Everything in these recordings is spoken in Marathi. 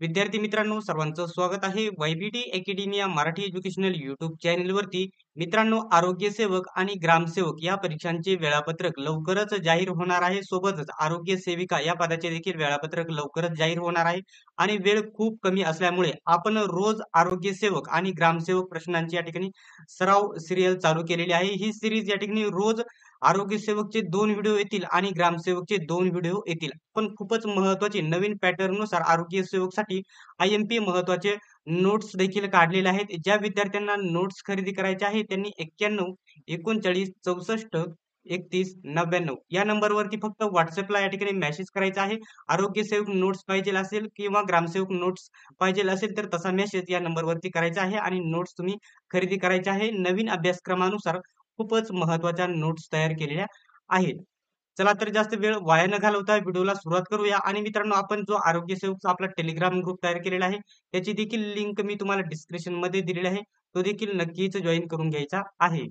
विद्यार्थी मित्रांनो, सर्वांचं स्वागत आहे YBT अकॅडमिया मराठी एज्युकेशनल YouTube चॅनलवरती. मित्रांनो, आरोग्य सेवक आणि ग्रामसेवक या परीक्षांचे वेळापत्रक लवकरच जाहीर होणार आहे. सोबतच आरोग्य सेविका या पदाचे देखील वेळापत्रक लवकरच जाहीर होणार आहे. आणि वेळ खूप कमी असल्यामुळे आपण रोज आरोग्य सेवक आणि ग्रामसेवक प्रश्नांची या ठिकाणी सराव सिरियल चालू केलेली आहे. ही सिरीज या ठिकाणी रोज आरोग्य सेवकचे 2 व्हिडिओ येतील आणि ग्रामसेवकचे 2 व्हिडिओ येतील. पण खूपच महत्त्वाचे नवीन पॅटर्न नुसार आरोग्य सेवकसाठी IMP महत्त्वाचे नोट्स देखील काढलेले आहेत. ज्या विद्यार्थ्यांना नोट्स खरेदी करायचे आहे त्यांनी 91 39 64 31 99 या नंबरवरती फक्त WhatsAppला या ठिकाणी मेसेज करायचा आहे. आरोग्य सेवक नोट्स पाहिजे असेल किंवा ग्रामसेवक नोट्स पाहिजे असेल तर तसा मेसेज या नंबरवरती करायचा आहे आणि नोट्स तुम्ही खरेदी करायचे आहे. नवीन अभ्यासक्रमानुसार खूपच महत्त्वाच्या नोट्स तयार केलेल्या आहेत. चला तर जास्त वेळ वाया न घालवता व्हिडिओला सुरुवात करूया. आणि मित्रांनो, आपण जो आरोग्य सेवकचा आपला टेलिग्राम ग्रुप तयार केलेला आहे त्याची देखील लिंक मी तुम्हाला डिस्क्रिप्शन मध्ये दिलेली आहे. तो देखील नक्कीच जॉईन करून घ्यायचा आहे.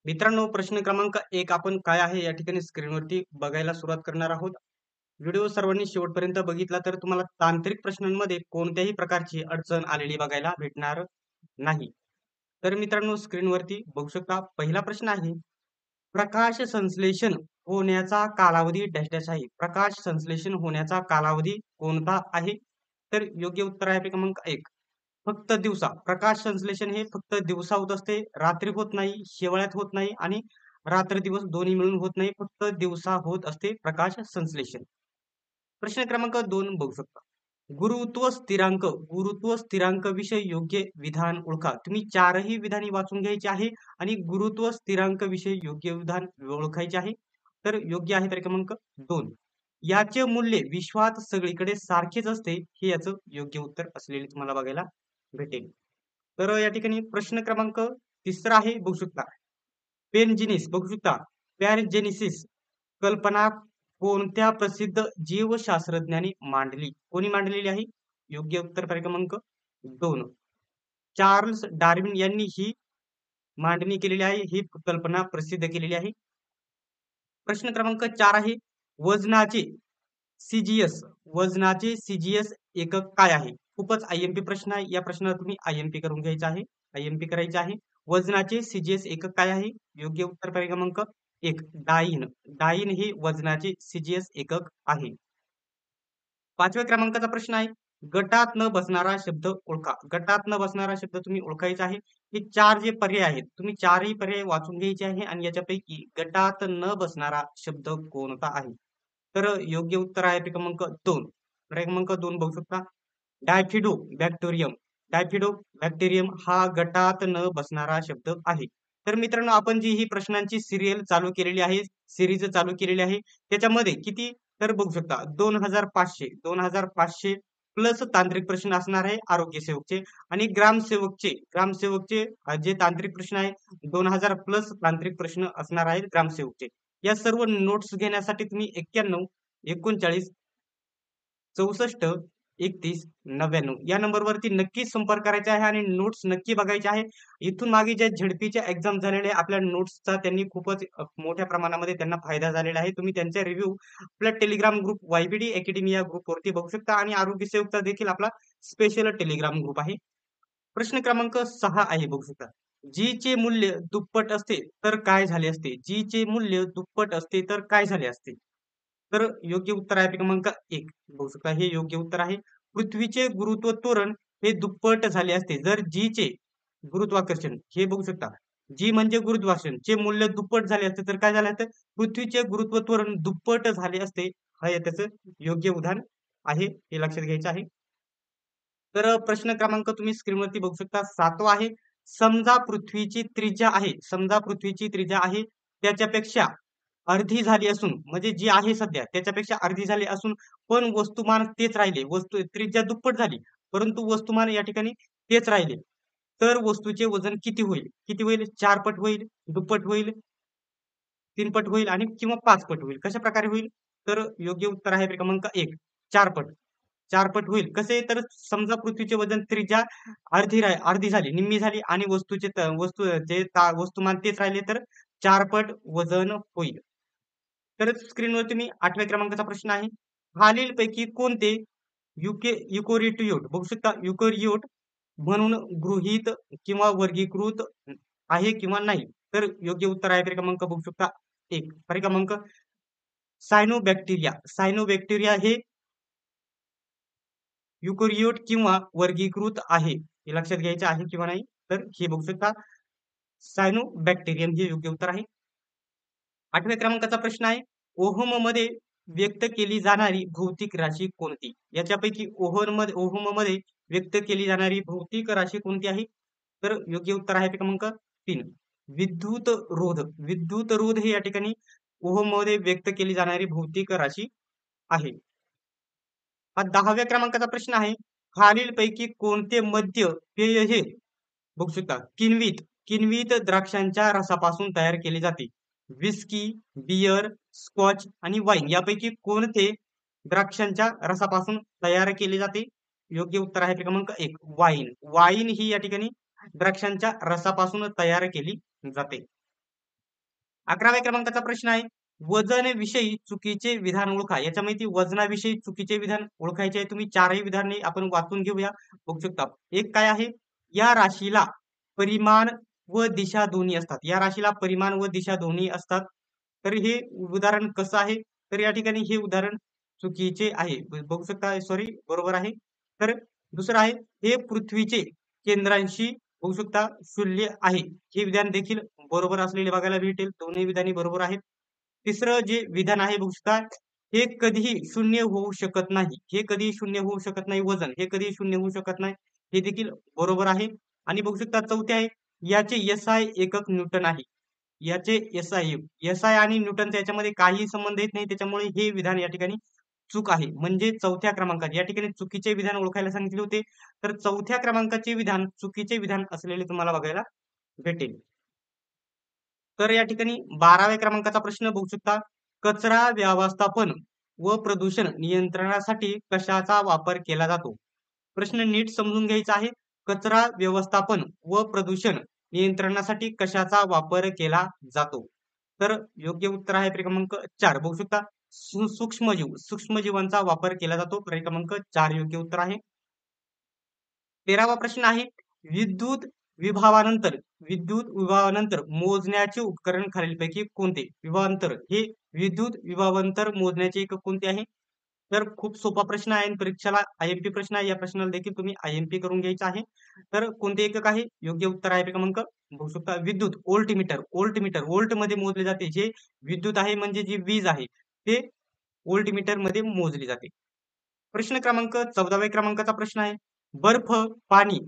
मित्रांनो, प्रश्न क्रमांक 1 आपण काय आहे या ठिकाणी स्क्रीनवरती बघायला सुरुवात करणार आहोत. व्हिडिओ सर्वांनी शेवटपर्यंत बघितला तर तुम्हाला तांत्रिक प्रश्नांमध्ये कोणत्याही प्रकारची अडचण आलेली बघायला भेटणार नाही. तर मित्रांनो, स्क्रीनवरती बघू शकता पहिला प्रश्न आहे. प्रकाश संश्लेषण होण्याचा कालावधी डॅश डॅश आहे. प्रकाश संश्लेषण होण्याचा कालावधी कोणता आहे? तर योग्य उत्तर आहे क्रमांक 1. फक्त दिवसा. प्रकाश संश्लेषण हे फक्त दिवसा होत असते, रात्री होत नाही, हिवाळ्यात होत नाही आणि रात्र दिवस दोन्ही मिळून होत नाही. फक्त दिवसा होत असते प्रकाश संश्लेषण. प्रश्न क्रमांक 2 बघू शकता. गुरुत्व स्थिरांक विषय योग्य विधान ओळखा. तुम्ही चारही विधाने वाचून घ्यायची आहे आणि गुरुत्व स्थिरांक विषय योग्य विधान ओळखायचे आहे. तर योग्य आहे तर क्रमांक 2. याचे मूल्य विश्वात सगळीकडे सारखेच असते, हे याचं योग्य उत्तर असलेले तुम्हाला बघायला भेटेल. तर या ठिकाणी प्रश्न क्रमांक 3 आहे बघू शकता. पेनजेनिस बघू शकता. पॅनजेनिसिस कल्पना कोणत्या प्रसिद्ध जीवशास्त्रज्ञांनी मांडली? कोणी मांडलेली आहे? योग्य उत्तर पर्याय क्रमांक 2. चार्ल्स डार्विन यांनी ही मांडणी केलेली आहे. ही कल्पना प्रसिद्ध केलेली आहे. प्रश्न क्रमांक 4 आहे. वजनाचे सीजीएस वजनाचे एकक काय आहे? खूपच IMP प्रश्न आहे. या प्रश्नाला तुम्ही IMP करून घ्यायचा आहे. IMP करायचे आहे. वजनाचे सीजीएस एकक काय आहे? योग्य उत्तर पर्याय क्रमांक 1. डाइन. डाइन हे वजनाचे सीजीएस एकक आहे. 5व्या क्रमांकाचा प्रश्न आहे. गटात न बसणारा शब्द ओळखा. गटात न बसणारा शब्द तुम्ही ओळखायचा आहे. हे 4 जे पर्याय आहेत, तुम्ही 4ही पर्याय वाचून घ्यायचे आहे आणि याच्यापैकी गटात न बसणारा शब्द कोणता आहे? तर योग्य उत्तर आहे क्रमांक 2. पर्याय क्रमांक 2 बघू शकता. डायफिडो बॅक्टेरियम. डायफिडो बॅक्टेरियम हा गटात न बसणारा शब्द आहे. तर मित्रांनो, आपण जी ही प्रश्नांची सिरियल चालू केलेली आहे, सिरीज चालू केलेली आहे, त्याच्यामध्ये किती तर बघू शकता 2500 प्लस तांत्रिक प्रश्न असणार आहे आरोग्य सेवकचे. आणि ग्रामसेवकचे जे तांत्रिक प्रश्न आहे 2000 प्लस तांत्रिक प्रश्न असणार आहेत ग्रामसेवकचे. या सर्व नोट्स घेण्यासाठी तुम्ही 91 39 64 31 99 या नंबरवरती नक्कीच संपर्क करायचा आहे आणि नोट्स नक्की बघायचे आहे. इथून मागे ज्या झेडपीच्या एक्झाम झालेल्या आपल्या नोट्सचा त्यांनी खूपच मोठ्या प्रमाणामध्ये त्यांना फायदा झालेला आहे. तुम्ही त्यांचा रिव्ह्यू आपल्या टेलिग्राम ग्रुप YBD अकॅडमी या ग्रुपवरती बघू शकता आणि आरोग्य सेवकचा देखील आपला स्पेशल टेलिग्राम ग्रुप आहे. प्रश्न क्रमांक 6 आहे बघू शकता. जी चे मूल्य दुप्पट असते तर काय झाले असते? जी चे मूल्य दुप्पट असते तर काय झाले असते? तर योग्य उत्तर आहे क्रमांक 1 बघू शकता. हे योग्य उत्तर आहे. पृथ्वीचे गुरुत्व त्वरण हे दुप्पट झाले असते जर जी चे गुरुत्वाकर्षण हे बघू शकता. जी म्हणजे गुरुत्वाकर्षण चे मूल्य दुप्पट झाले असते तर काय झाले असते? पृथ्वीचे गुरुत्व त्वरण दुप्पट झाले असते. हे त्याचं योग्य उदाहरण आहे. हे लक्षात घ्यायचं आहे. तर प्रश्न क्रमांक तुम्ही स्क्रीनवरती बघू शकता. 7वा आहे. समजा पृथ्वीची त्रिज्या आहे त्याच्यापेक्षा अर्धी झाली असून, म्हणजे जी आहे सध्या त्याच्यापेक्षा अर्धी झाली असून पण वस्तुमान तेच राहिले. त्रिज्या दुप्पट झाली परंतु वस्तुमान या ठिकाणी तेच राहिले. तर वस्तूचे वजन किती होईल? किती होईल? 4 पट होईल, दुप्पट होईल, 3 पट होईल आणि किंवा 5 पट होईल. कशा प्रकारे होईल? तर योग्य उत्तर आहे क्रमांक 1. 4 पट. 4 पट होईल. कसे? तर समजा पृथ्वीचे वजन त्रिज्या अर्धी झाली, निम्मी झाली आणि वस्तुमान तेच राहिले तर 4 पट वजन होईल. तर स्क्रीनवर तुम्ही 8व्या क्रमांकाचा प्रश्न आहे. खालीलपैकी कोणते युकॅरियोट बघू शकता युकॅरियोट म्हणून गृहीत किंवा वर्गीकृत आहे किंवा नाही. तर योग्य उत्तर आहे क्रमांक बघू शकता 1. क्रमांक सायनोबॅक्टेरिया. सायनोबॅक्टेरिया हे युकॅरियोट किंवा वर्गीकृत आहे. हे लक्षात घ्यायचे आहे किंवा नाही. तर हे बघू शकता सायनोबॅक्टेरियम हे योग्य उत्तर आहे. 8व्या क्रमांकाचा प्रश्न आहे, ओहममध्ये व्यक्त केली जाणारी भौतिक राशी कोणती? याच्यापैकी ओहममध्ये व्यक्त केली जाणारी भौतिक राशी कोणती आहे? तर योग्य उत्तर आहे क्रमांक 3. विद्युत रोध. विद्युत रोध हे या ठिकाणी ओहममध्ये व्यक्त केली जाणारी भौतिक राशी आहे. हा 10व्या क्रमांकाचा प्रश्न आहे, खालीलपैकी कोणते मद्य पेय हे बघू शकता किण्वित किण्वित द्राक्षांच्या रसापासून तयार केले जाते? विस्की, बियर, स्कॉच आणि वाईन यापैकी कोणते द्राक्षांच्या रसापासून तयार केले जाते? योग्य उत्तर आहे क्रमांक 1. वाईन. वाईन ही या ठिकाणी द्राक्षांच्या रसापासून तयार केली जाते. 11व्या क्रमांकाचा प्रश्न आहे, वजन विषयी चुकीचे विधान ओळखा. याच्यामध्ये वजनाविषयी चुकीचे विधान ओळखायचे आहे. तुम्ही चारही विधाने आपण वाचून घेऊया. बघू शकता. एक काय आहे, या राशीला परिमाण व दिशा दोन्ही असतात. या राशीला परिमाण व दिशा दोन्ही असतात. तर हे उदाहरण कसं आहे? तर या ठिकाणी हे उदाहरण चुकीचे आहे. बघू शकता, सॉरी, बरोबर आहे. तर दुसरं आहे, हे पृथ्वीचे केंद्रांशी बघू शकता शून्य आहे. हे विधान देखील बरोबर असलेले बघायला भेटेल. दोन्ही विधाने बरोबर आहेत. तिसरं जे विधान आहे बघू शकता, हे कधीही शून्य होऊ शकत नाही. हे कधीही शून्य होऊ शकत नाही. वजन हे कधीही शून्य होऊ शकत नाही. हे देखील बरोबर आहे. आणि बघू शकता चौथे आहे, याचे SI एकक न्यूटन आहे. याचे SI आणि न्यूटनचा याच्यामध्ये काही संबंध येत नाही. त्याच्यामुळे हे विधान या ठिकाणी चूक आहे. म्हणजे चौथ्या क्रमांकात या ठिकाणी चुकीचे विधान ओळखायला सांगितले होते. तर चौथ्या क्रमांकाचे विधान चुकीचे विधान असलेले तुम्हाला बघायला भेटेल. तर या ठिकाणी 12व्या क्रमांकाचा प्रश्न बघू शकता, कचरा व्यवस्थापन व प्रदूषण नियंत्रणासाठी कशाचा वापर केला जातो? प्रश्न नीट समजून घ्यायचा आहे. कचरा व्यवस्थापन व प्रदूषण नियंत्रणासाठी कशाचा वापर केला जातो? तर योग्य उत्तर आहे क्रमांक 4. बघू शकता, सूक्ष्मजीवांचा वापर केला जातो. क्रमांक 4 योग्य उत्तर आहे. 13वा प्रश्न आहे, विद्युत विभावानंतर विद्युत विभावानंतर मोजण्याचे उपकरण खालीलपैकी कोणते? विभावांतर हे विद्युत विभावांतर मोजण्याचे एकक कोणते आहे? तर खूप सोपा प्रश्न आहे. परीक्षेला IMP प्रश्न आहे. या प्रश्नाला देखील तुम्ही IMP करून घ्यायचा आहे. तर कोणते एकक आहे? योग्य उत्तर आहे क्रमांक बघू शकता, विद्युत व्होल्टमीटर. व्होल्टमीटर व्होल्ट मध्ये मोजले जाते. जे विद्युत आहे म्हणजे जी वीज आहे ते व्होल्टमीटर मध्ये मोजली जाते. प्रश्न क्रमांक 14व्या क्रमांकाचा प्रश्न आहे, बर्फ, पाणी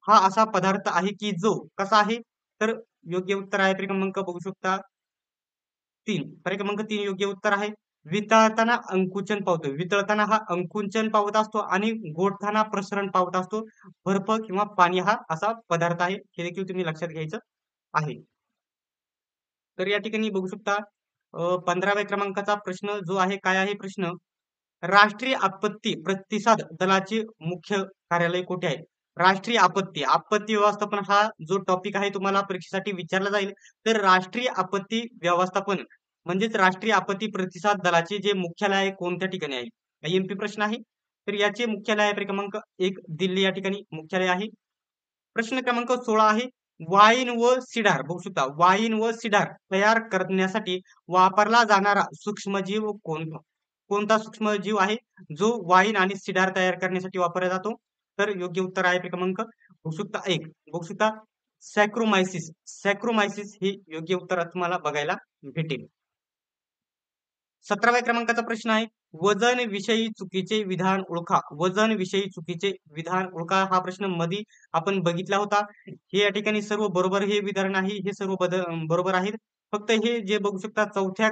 हा असा पदार्थ आहे की जो कसा आहे? तर योग्य उत्तर आहे क्रमांक बघू शकता 3. क्रमांक 3 योग्य उत्तर आहे. वितळताना अंकुचन पावतो. वितळताना हा अंकुचन पावत असतो आणि गोठताना प्रसरण पावत असतो. बर्फ किंवा पाणी हा असा पदार्थ आहे. हे देखील तुम्ही लक्षात घ्यायचं आहे. तर या ठिकाणी बघू शकता 15व्या क्रमांकाचा प्रश्न जो आहे, काय आहे प्रश्न? राष्ट्रीय आपत्ती प्रतिसाद दलाचे मुख्य कार्यालय कुठे आहे? राष्ट्रीय आपत्ती व्यवस्थापन हा जो टॉपिक आहे तुम्हाला परीक्षेसाठी विचारला जाईल. तर राष्ट्रीय आपत्ती व्यवस्थापन म्हणजेच राष्ट्रीय आपत्ती प्रतिसाद दलाचे जे मुख्यालय आहे कोणत्या ठिकाणी आहे? IMP प्रश्न आहे. तर याचे मुख्यालय आहे क्रमांक 1 दिल्ली या ठिकाणी मुख्यालय आहे. प्रश्न क्रमांक 16 आहे, वाईन व सिडार बघू शकता, वाईन व सिडार तयार करण्यासाठी वापरला जाणारा सूक्ष्मजीव कोणता सूक्ष्मजीव आहे जो वाईन आणि सिडार तयार करण्यासाठी वापरला जातो? तर योग्य उत्तर आहे क्रमांक बघू शकता 1. बघू शकता सॅक्रोमायसिस. सॅक्रोमायसिस हे योग्य उत्तर तुम्हाला बघायला भेटेल. 17व्या क्रमांकाचा प्रश्न आहे, वजन विषयी चुकीचे विधान ओळखा. वजन विषयी चुकीचे विधान ओळखा हा प्रश्न मध्ये आपण बघितला होता. हे या ठिकाणी सर्व बरोबर हे विधान आहे. हे सर्व बरोबर आहेत. फक्त हे जे बघू शकता चौथ्या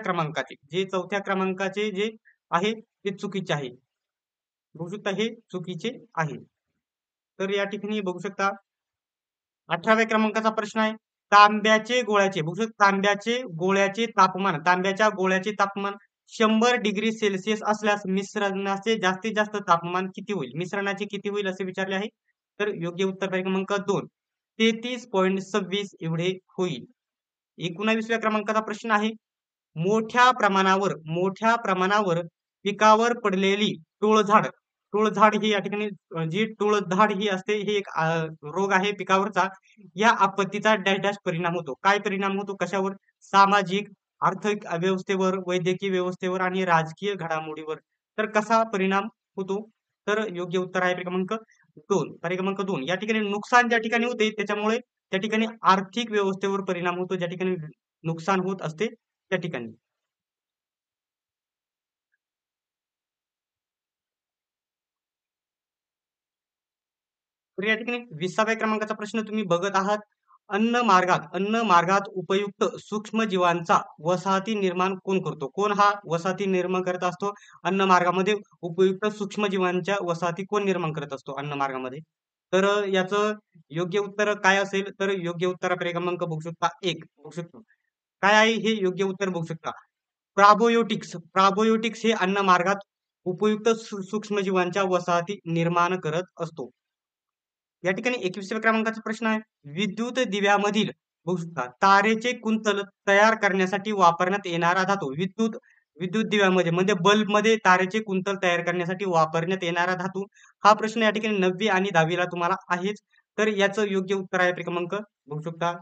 क्रमांकाचे जे आहे ते चुकीचे आहे. बघू शकता हे चुकीचे आहे. तर या ठिकाणी बघू शकता 18व्या क्रमांकाचा प्रश्न आहे, तांब्याचे गोळ्याचे बघू शकता तांब्याच्या गोळ्याचे तापमान 100 डिग्री सेल्सिअस असल्यास मिश्रणाचे जास्तीत जास्त तापमान किती होईल? मिश्रणाचे किती होईल असे विचारले आहे. तर योग्य उत्तर क्रमांक 2. 33.26 एवढे होईल. 19व्या क्रमांकाचा प्रश्न आहे, मोठ्या प्रमाणावर पिकावर पडलेली टोळझाड. टोळझाड ही या ठिकाणी जी टोळधाड ही असते ही एक रोग आहे पिकावरचा. या आपत्तीचा डॅश डॅश परिणाम होतो. काय परिणाम होतो कशावर? सामाजिक, आर्थिक व्यवस्थेवर, वैद्यकीय व्यवस्थेवर आणि राजकीय घडामोडीवर. तर कसा परिणाम होतो? तर योग्य उत्तर आहे क्रमांक 2. क्रमांक 2. या ठिकाणी नुकसान ज्या ठिकाणी होते त्याच्यामुळे त्या ठिकाणी आर्थिक व्यवस्थेवर परिणाम होतो. ज्या ठिकाणी नुकसान होत असते त्या ठिकाणी. तर या ठिकाणी 20व्या क्रमांकाचा प्रश्न तुम्ही बघत आहात. अन्न मार्गात उपयुक्त सूक्ष्मजीवांचा वसाहती निर्माण कोण करतो? कोण हा वसाहती निर्माण करत असतो? अन्न मार्गामध्ये उपयुक्त सूक्ष्मजीवांच्या वसाहती कोण निर्माण करत असतो अन्न मार्गामध्ये? तर याचं योग्य उत्तर काय असेल? तर योग्य उत्तर क्रमांक बघू शकता 1 बघू शकतो. काय आहे हे योग्य उत्तर बघू शकता. प्राबोयोटिक्स. प्राबोयोटिक्स हे अन्न मार्गात उपयुक्त सूक्ष्मजीवांच्या वसाहती निर्माण करत असतो. या ठिकाणी 21व्या क्रमांकाचा प्रश्न आहे. विद्युत दिव्यामधील बघू शकता तारेचे कुंतल तयार करण्यासाठी वापरण्यात येणारा धातू. विद्युत विद्युत दिव्यामध्ये म्हणजे बल्बमध्ये तारेचे कुंतल तयार करण्यासाठी वापरण्यात येणारा धातू. हा प्रश्न या ठिकाणी 9वी आणि 10वीला तुम्हाला आहेच. तर याचं योग्य उत्तर आहे क्रमांक बघू शकता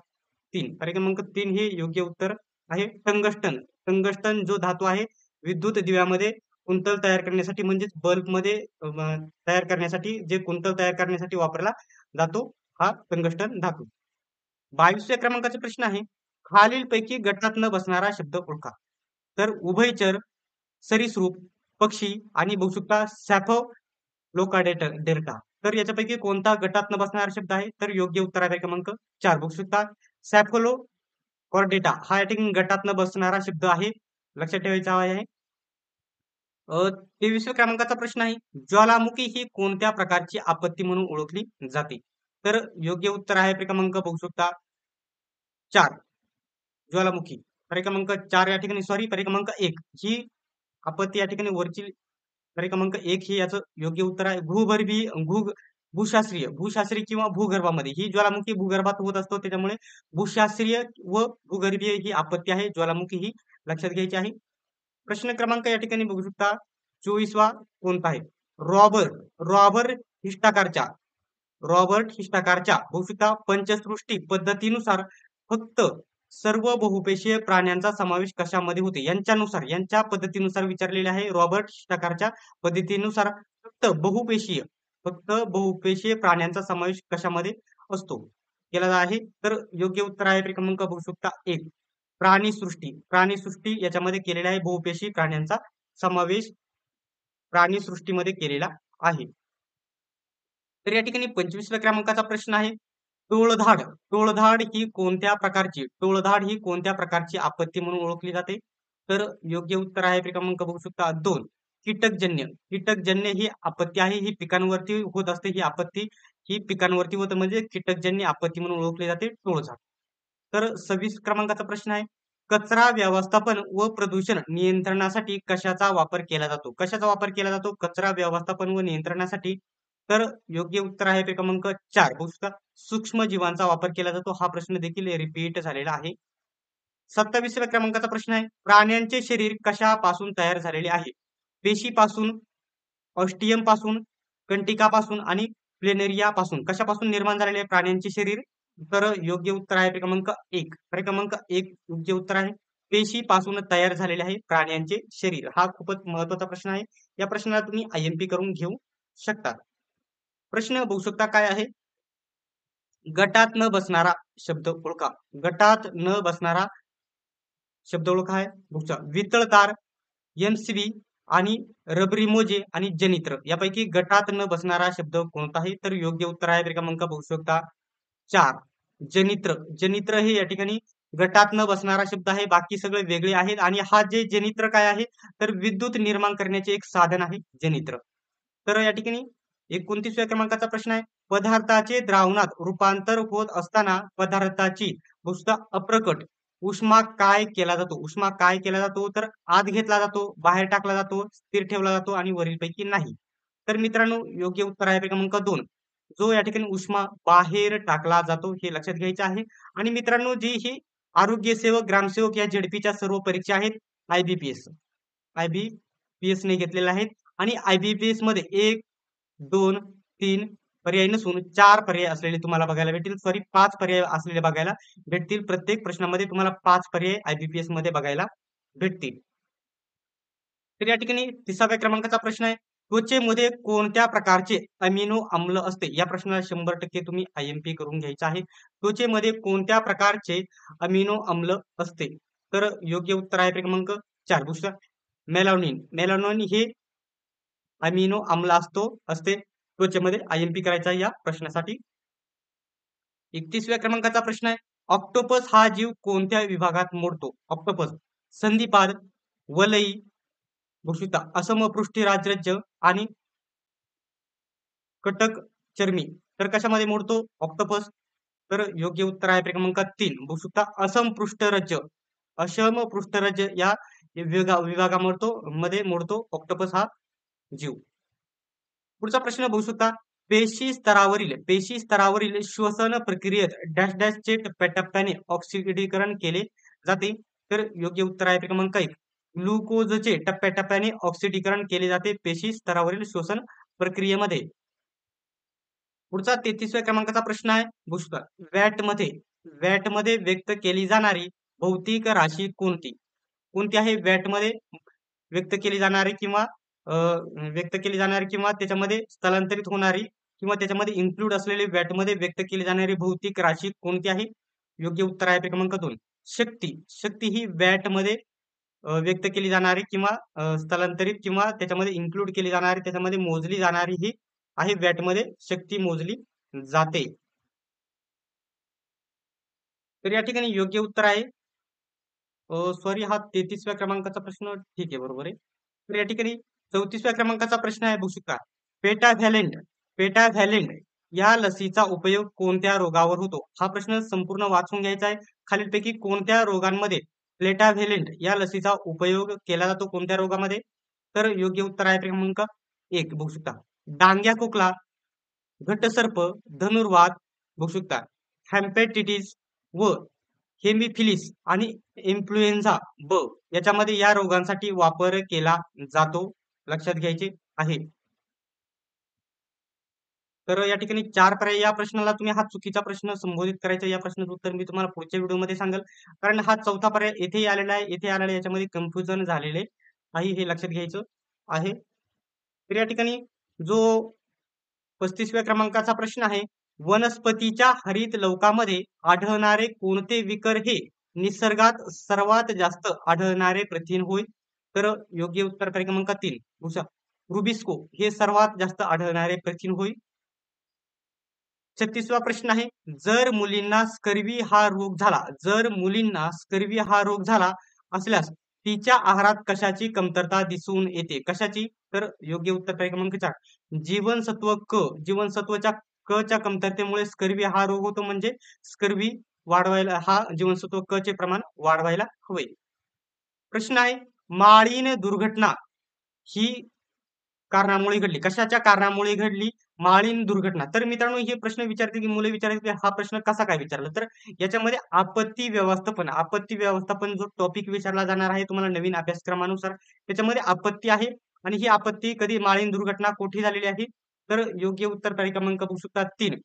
3. क्रमांक 3 हे योग्य उत्तर आहे. टंगस्टन. टंगस्टन जो धातू आहे विद्युत दिव्यामध्ये कुंतल तयार करण्यासाठी म्हणजेच बल्बमध्ये तयार करण्यासाठी जे कुंतल तयार करण्यासाठी वापरला जातो हा टंगस्टन धातू. 22व्या क्रमांकाचा प्रश्न आहे. खालीलपैकी गटात न बसणारा शब्द ओळखा. तर उभयचर, सरीसृप, पक्षी आणि बघू शकता डेल्टा. तर याच्यापैकी कोणता गटात न बसणारा शब्द आहे? तर योग्य उत्तर आहे क्रमांक 4 बघू शकता. सॅफोलो कॉर्डेटा हा या ठिकाणी गटात न बसणारा शब्द आहे. लक्षात ठेवायचा आहे. 23व्या क्रमांकाचा प्रश्न आहे. ज्वालामुखी ही कोणत्या प्रकारची आपत्ती म्हणून ओळखली जाते? तर योग्य उत्तर आहे क्रमांक बघू शकता 4 ज्वालामुखी. क्रमांक 4 या ठिकाणी सॉरी क्रमांक 1 ही आपत्ती या ठिकाणी वरची क्रमांक 1 ही याचं योग्य उत्तर आहे. भूशास्त्रीय किंवा भूगर्भामध्ये ही ज्वालामुखी भूगर्भात होत असतो त्याच्यामुळे भूशास्त्रीय व भूगर्भीय ही आपत्ती आहे ज्वालामुखी ही लक्षात घ्यायची आहे. प्रश्न क्रमांक या ठिकाणी बघू शकता 24वा कोणता आहे? रॉबर्ट रॉबर्ट हिस्टाकारच्या रॉबर्ट हिस्टाकारच्या बघू शकता पंचसृष्टी पद्धतीनुसार फक्त सर्व बहुपेशीय प्राण्यांचा समावेश कशामध्ये होते? यांच्या पद्धतीनुसार विचारलेले आहे. रॉबर्ट हिस्टाकारच्या पद्धतीनुसार फक्त बहुपेशीय प्राण्यांचा समावेश कशामध्ये असतो केला आहे? तर योग्य उत्तर आहे क्रमांक बघू शकता 1 प्राणीसृष्टी याच्यामध्ये केलेला आहे. बहुपेशीय प्राण्यांचा समावेश प्राणीसृष्टीमध्ये केलेला आहे. तर या ठिकाणी 25व्या क्रमांकाचा प्रश्न आहे. टोळधाड टोळधाड ही कोणत्या प्रकारची आपत्ती म्हणून ओळखली जाते? तर योग्य उत्तर आहे क्रमांक बघू शकता 2 कीटकजन्य ही आपत्ती आहे. ही पिकांवरती होत असते ही आपत्ती ही पिकांवरती होत म्हणजे कीटकजन्य आपत्ती म्हणून ओळखली जाते टोळधाड. तर 26 क्रमांकाचा प्रश्न आहे. कचरा व्यवस्थापन व प्रदूषण नियंत्रणासाठी कशाचा वापर केला जातो? कशाचा वापर केला जातो कचरा व्यवस्थापन व नियंत्रणासाठी? तर योग्य उत्तर आहे क्रमांक 4 बघू शकता सूक्ष्म जीवांचा वापर केला जातो. हा प्रश्न देखील रिपीट झालेला आहे. 27व्या क्रमांकाचा प्रश्न आहे. प्राण्यांचे शरीर कशापासून तयार झालेले आहे? पेशीपासून, ऑस्टियम पासून, कंटिकापासून आणि प्लेनेरिया पासून. कशापासून निर्माण झालेले आहे प्राण्यांचे शरीर? तर योग्य उत्तर आहे क्रमांक 1 क्रमांक 1 योग्य उत्तर आहे. पेशीपासून तयार झालेले आहे प्राण्यांचे शरीर. हा खूपच महत्वाचा प्रश्न आहे. या प्रश्नाला तुम्ही IMP करून घेऊ शकता. प्रश्न बघू शकता काय आहे? गटात न बसणारा शब्द ओळखा. गटात न बसणारा शब्द ओळखा आहे. बघू शकता वितळतार, MCB आणि रबरी मोजे आणि जनित्र यापैकी गटात न बसणारा शब्द कोणता आहे? तर योग्य उत्तर आहे क्रमांक बघू शकता 4 जनित्र हे या ठिकाणी गटात न बसणारा शब्द आहे. बाकी सगळे वेगळे आहेत आणि हा जे जनित्र काय आहे तर विद्युत निर्माण करण्याचे एक साधन आहे जनित्र. तर या ठिकाणी 29व्या क्रमांकाचा प्रश्न आहे. पदार्थाचे द्रावणात रूपांतर होत असताना पदार्थाची नुसता अप्रकट उष्मा काय केला जातो? तर आत घेतला जातो, बाहेर टाकला जातो, स्थिर ठेवला जातो आणि वरीलपैकी नाही. तर मित्रांनो योग्य उत्तर आहे क्रमांक 2 जो या ठिकाणी उष्मा बाहेर टाकला जातो हे लक्षात घ्यायचे आहे. आणि मित्रांनो जी ही आरोग्य सेवक, ग्रामसेवक या झेडपीच्या सर्व परीक्षा आहेत IBPS IBPS ने घेतलेले आहेत आणि IBPS मध्ये 1, 2, 3 पर्याय नसून 4 पर्याय असलेले तुम्हाला बघायला भेटतील. सॉरी 5 पर्याय असलेले बघायला भेटतील. प्रत्येक प्रश्नामध्ये तुम्हाला 5 पर्याय IBPS मध्ये बघायला भेटतील. तर या ठिकाणी 30व्या क्रमांकाचा प्रश्न आहे. त्वचेमध्ये कोणत्या प्रकारचे अमिनो आम्ल असते? या प्रश्नाला 100% तुम्ही IMP करून घ्यायचा आहे. त्वचेमध्ये कोणत्या प्रकारचे अमिनो आम्ल असते? तर योग्य उत्तर आहे क्रमांक 4. दुसरा मेलानिन. मेलानिन हे अमिनो आम्ल असते त्वचेमध्ये. IMP करायचा या प्रश्नासाठी. 31व्या क्रमांकाचा प्रश्न आहे. ऑक्टोपस हा जीव कोणत्या विभागात मोडतो? ऑक्टोपस संधिपाद, वलई, भूषिता, असमपृष्ठराजरज्ज आणि कटक चर्मी. तर कशामध्ये मोडतो ऑक्टोपस? तर योग्य उत्तर आहे क्रमांक 3. भूषुता असमपृष्ठरज्ज. असमपृष्ठरज्ज या विभागामध्ये मोडतो ऑक्टोपस हा जीव. पुढचा प्रश्न बघू शकता. पेशी स्तरावरील श्वसन प्रक्रियेत डॅश डॅशचे टप्प्याटप्प्याने ऑक्सिडीकरण केले जाते. तर योग्य उत्तर आहे क्रमांक 1. ग्लुकोजचे टप्प्याटप्प्याने ऑक्सिडीकरण केले जाते पेशी स्तरावरील श्वसन प्रक्रियेमध्ये. पुढचा 33व्या क्रमांकाचा प्रश्न आहे. बघू शकता. वॅटमध्ये व्यक्त केली जाणारी भौतिक राशी कोणती? कोणती आहे वॅटमध्ये व्यक्त केली जाणारी किंवा त्याच्यामध्ये स्थलांतरित होणारी किंवा त्याच्यामध्ये इन्क्लूड असलेली वॅटमध्ये व्यक्त केली जाणारी भौतिक राशी कोणती आहे? योग्य उत्तर आहे क्रमांक 2. शक्ती. शक्ती ही वॅटमध्ये व्यक्त केली जाणारी किंवा स्थलांतरित किंवा त्याच्यामध्ये इन्क्लूड केली जाणारी त्याच्यामध्ये मोजली जाणारी ही आहे वॅटमध्ये शक्ती मोजली जाते. तर या ठिकाणी योग्य उत्तर आहे सॉरी हा 33व्या क्रमांकाचा प्रश्न ठीक आहे बरोबर आहे. तर या ठिकाणी 34व्या क्रमांकाचा प्रश्न आहे. बघू शकता. पेटाव्हॅलेंट या लसीचा उपयोग कोणत्या रोगावर होतो? हा प्रश्न संपूर्ण वाचून घ्यायचा आहे. खालीलपैकी कोणत्या रोगांमध्ये पेटाव्हॅलेंट या लसीचा उपयोग केला जातो? कोणत्या रोगामध्ये? तर योग्य उत्तर आहे क्रमांक 1. बघू शकता. डांग्या खोकला, घटसर्प, धनुर्वात, बघू शकता. हेपॅटायटिस व हेमोफिलिस आणि इन्फ्लुएन्झा ब याच्यामध्ये या रोगांसाठी वापर केला जातो. लक्षात घ्यायचे आहे. तर या ठिकाणी 4 पर्याय. या प्रश्नाला तुम्ही हा चुकीचा प्रश्न संबोधित करायचा. या प्रश्नाचं उत्तर मी तुम्हाला पुढच्या व्हिडिओमध्ये सांगेल. कारण हा 4था पर्याय येथे आलेला आहे, येथे आलेला आहे. याच्यामध्ये कन्फ्युजन झालेले आहे हे लक्षात घ्यायचं आहे. तर या ठिकाणी जो 35व्या क्रमांकाचा प्रश्न आहे. वनस्पतीच्या हरित लवकामध्ये आढळणारे कोणते विकर हे निसर्गात सर्वात जास्त आढळणारे प्रथिन होय? तर योग्य उत्तर क्रमांक 3. रुबिस्को हे सर्वात जास्त आढळणारे प्रथिन होय. 36वा प्रश्न आहे. जर मुलींना स्कर्वी हा रोग झाला असल्यास तिच्या आहारात कशाची कमतरता दिसून येते? कशाची? तर योग्य उत्तर क्रमांक 4. जीवनसत्वच्या क च्या कमतरतेमुळे स्कर्वी हा रोग होतो. म्हणजे स्कर्वी वाढवायला हा जीवनसत्व क चे प्रमाण वाढवायला हवे. प्रश्न आहे. माळीन दुर्घटना ही कारणामुळे घडली. कशाच्या कारणामुळे घडली? माळीन दुर्घटना. तर मित्रांनो हे प्रश्न विचारते की मुले विचारते की हा प्रश्न कसा काय विचारला? तर याच्यामध्ये आपत्ती व्यवस्थापन जो टॉपिक विचारला जाणार आहे तुम्हाला नवीन अभ्यासक्रमानुसार त्याच्यामध्ये आपत्ती आहे आणि ही आपत्ती कधी माळीन दुर्घटना कोठे झालेली आहे? तर योग्य उत्तर क्रमांक बघू शकता 3.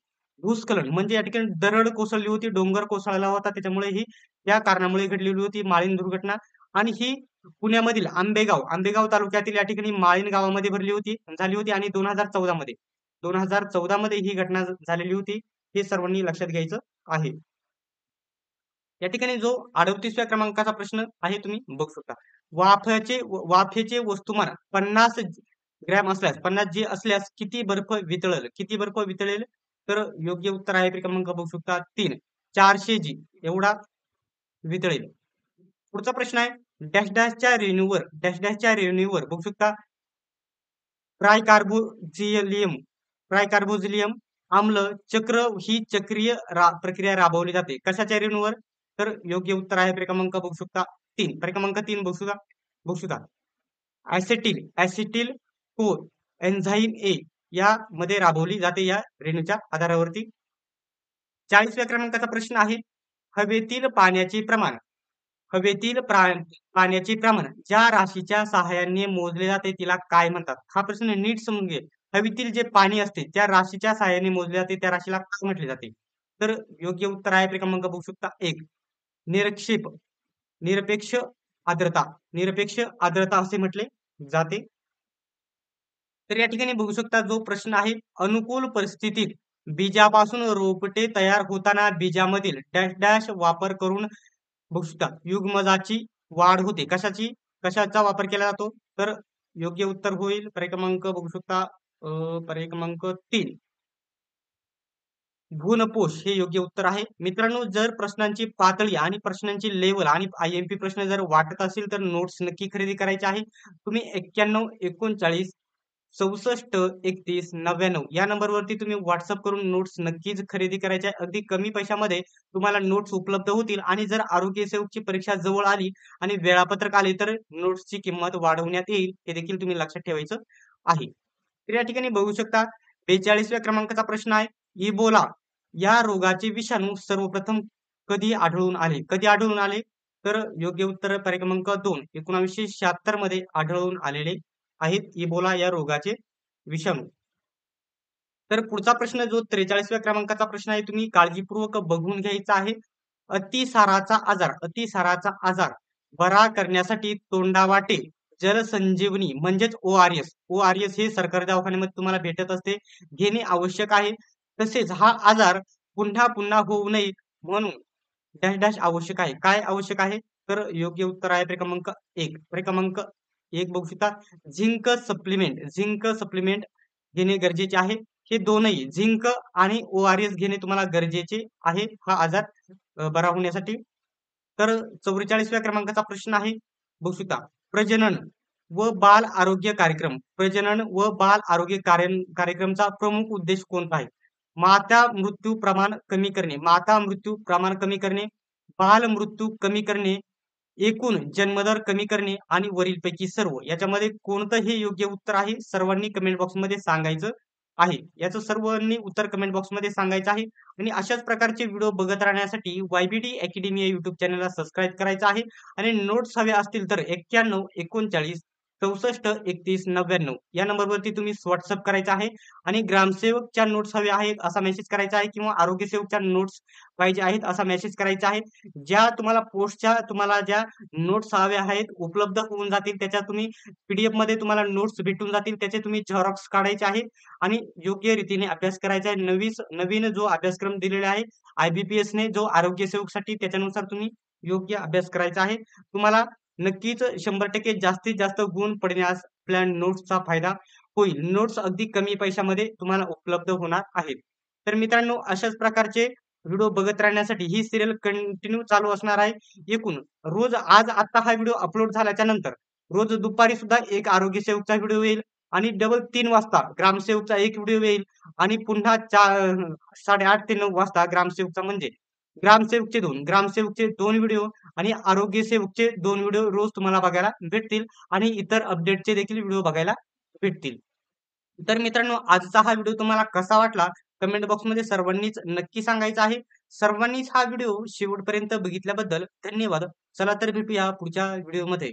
भूस्खलन म्हणजे या ठिकाणी दरड कोसळली होती, डोंगर कोसळला होता त्याच्यामुळे ही त्या कारणामुळे घडलेली होती माळीन दुर्घटना. आणि ही पुण्यामधील आंबेगाव तालुक्यातील या ठिकाणी माळीन गावामध्ये झाली होती आणि 2014 मध्ये ही घटना झालेली होती. हे सर्वांनी लक्षात घ्यायचं आहे. या ठिकाणी जो 38व्या क्रमांकाचा प्रश्न आहे तुम्ही बघू शकता. वाफेचे वस्तुमान 50 ग्रॅम असल्यास 50 जी असल्यास किती बर्फ वितळेल? तर योग्य उत्तर आहे क्रमांक बघू शकता 3. 400 जी एवढा वितळेल. पुढचा प्रश्न आहे. डॅश डॅशच्या रेणूवर बघू शकता. ट्रायकार्बोझिलियम आम्ल ही चक्रीय प्रक्रिया राबवली जाते. कशाच्या रेणूवर? तर योग्य उत्तर आहे क्रमांक बघू शकता 3. क्रमांक 3 बघू शकता. ऍसिटिल को एन्झाईम ए या मध्ये राबवली जाते या रेणूच्या आधारावरती. 40व्या क्रमांकाचा प्रश्न आहे. हवेतील पाण्याचे प्रमाण हवेतील पाण्याचे प्रमाण ज्या राशीच्या सहाय्याने मोजले जाते तिला काय म्हणतात? हा प्रश्न नीट समजून घे. हवेतील जे पाणी असते त्या राशीच्या सहाय्याने मोजले जाते त्या राशीला काय म्हटले जाते? तर योग्य उत्तर आहे क्रमांक बघू शकता 1. निरक्षेप, निरपेक्ष आर्द्रता, निरपेक्ष आर्द्रता असे म्हटले जाते. तर या ठिकाणी बघू शकता जो प्रश्न आहे, अनुकूल परिस्थितीत बीजापासून रोपटे तयार होताना बीजामधील डॅश डॅश वापर करून बघू शकता युग्मजाची वाढ होते. कशाची? कशाचा वापर केला जातो? तर योग्य उत्तर होईल पर्याय क्रमांक बघू शकता पर्याय क्रमांक 3. भ्रूणपोष हे योग्य उत्तर आहे. मित्रांनो, जर प्रश्नांची पातळी आणि प्रश्नांची लेवल आणि आय-एम-पी प्रश्न जर वाटत असेल तर नोट्स नक्की खरेदी करायचे आहे. तुम्ही 91 39 64 31 99 या नंबरवरती तुम्ही WhatsApp करून नोट्स नक्कीच खरेदी करायच्या आहे. अगदी कमी पैशामध्ये तुम्हाला नोट्स उपलब्ध होतील आणि जर आरोग्य सेवकची परीक्षा जवळ आली आणि वेळापत्रक आले तर नोट्सची किंमत वाढवण्यात येईल. हे देखील तुम्ही लक्षात ठेवायचं आहे. तर या ठिकाणी बघू शकता 42व्या क्रमांकाचा प्रश्न आहे. इबोला या रोगाचे विषाणू सर्वप्रथम कधी आढळून आले? कधी आढळून आले? तर योग्य उत्तर पर्याय क्रमांक 2 1976 मध्ये आढळून आलेले आहेत इबोला या रोगाचे विषाणू. तर पुढचा प्रश्न जो 43व्या क्रमांकाचा प्रश्न आहे तुम्ही काळजीपूर्वक बघून घ्यायचा आहे. अतिसाराचा आजार बरा करण्यासाठी तोंडावाटे जलसंजीवनी म्हणजेच ORS. ORS हे सरकारी दवाखान्यामध्ये तुम्हाला भेटत असते. घेणे आवश्यक आहे. तसेच हा आजार पुन्हा पुन्हा होऊ नये म्हणून डॅश डॅश आवश्यक आहे. काय आवश्यक आहे? तर योग्य उत्तर आहे क्रमांक 1. क्रमांक 1 बघू शकता झिंक सप्लिमेंट घेणे गरजेचे आहे. हे दोनही झिंक आणि ORS घेणे तुम्हाला गरजेचे आहे हा आजार बरा होण्यासाठी. तर 44व्या क्रमांकाचा प्रश्न आहे बघू शकता प्रजनन व बाल आरोग्य कार्यक्रम. प्रजनन व बाल आरोग्य कार्यक्रमचा प्रमुख उद्देश कोणता आहे? माता मृत्यू प्रमाण कमी करणे, माता मृत्यू प्रमाण कमी करणे, बाल मृत्यू कमी करणे, एकूण जन्मदर कमी करणे आणि वरीलपैकी सर्व. याच्यामध्ये कोणतं हे योग्य उत्तर आहे? सर्वांनी कमेंट बॉक्समध्ये सांगायचं आहे. याचं सर्वांनी उत्तर कमेंट बॉक्समध्ये सांगायचं आहे. आणि अशाच प्रकारचे व्हिडिओ बघत राहण्यासाठी YBD अकॅडमी या YouTube चॅनलला सबस्क्राईब करायचं आहे. आणि नोट्स हवे असतील तर 91 39 64 31 99 या नंबरवरती तुम्ही WhatsApp करायचा आहे. आणि ग्रामसेवकच्या नोट्स हवे आहेत असा मेसेज करायचा आहे किंवा आरोग्य सेवकच्या नोट्स पाहिजे आहेत असा मेसेज करायचा आहे. ज्या तुम्हाला पोस्टच्या तुम्हाला ज्या नोट्स हव्या आहेत उपलब्ध होऊन जातील त्याच्या तुम्ही PDF मध्ये तुम्हाला नोट्स भेटून जातील त्याचे तुम्ही झेरॉक्स काढायचे आहेत आणि योग्य रीतीने अभ्यास करायचा आहे. नवीन जो अभ्यासक्रम दिलेला आहे IBPS ने जो आरोग्य सेवकसाठी त्याच्यानुसार तुम्ही योग्य अभ्यास करायचा आहे. तुम्हाला नक्कीच 100% जास्तीत जास्त गुण पडण्यास प्लॅन नोट्सचा फायदा होईल. नोट्स अगदी कमी पैशामध्ये तुम्हाला उपलब्ध होणार आहेत. तर मित्रांनो अशाच प्रकारचे व्हिडिओ बघत राहण्यासाठी ही सिरियल कंटिन्यू चालू असणार आहे. एकूण रोज आता हा व्हिडिओ अपलोड झाल्याच्या नंतर रोज दुपारी सुद्धा एक आरोग्य सेवकचा व्हिडिओ येईल आणि डबल 3 वाजता ग्रामसेवकचा एक व्हिडिओ येईल आणि पुन्हा 8:30 ते 9 वाजता ग्रामसेवकचा म्हणजे ग्रामसेवकचे 2 व्हिडिओ आणि आरोग्य सेवकचे 2 व्हिडिओ रोज तुम्हाला बघायला भेटतील आणि इतर अपडेटचे देखील व्हिडिओ बघायला भेटतील. तर मित्रांनो आजचा हा व्हिडिओ तुम्हाला कसा वाटला कमेंट बॉक्समध्ये सर्वांनीच नक्की सांगायचं आहे. सर्वांनीच हा व्हिडिओ शेवटपर्यंत बघितल्याबद्दल धन्यवाद. चला तर भेटूया पुढच्या व्हिडिओमध्ये.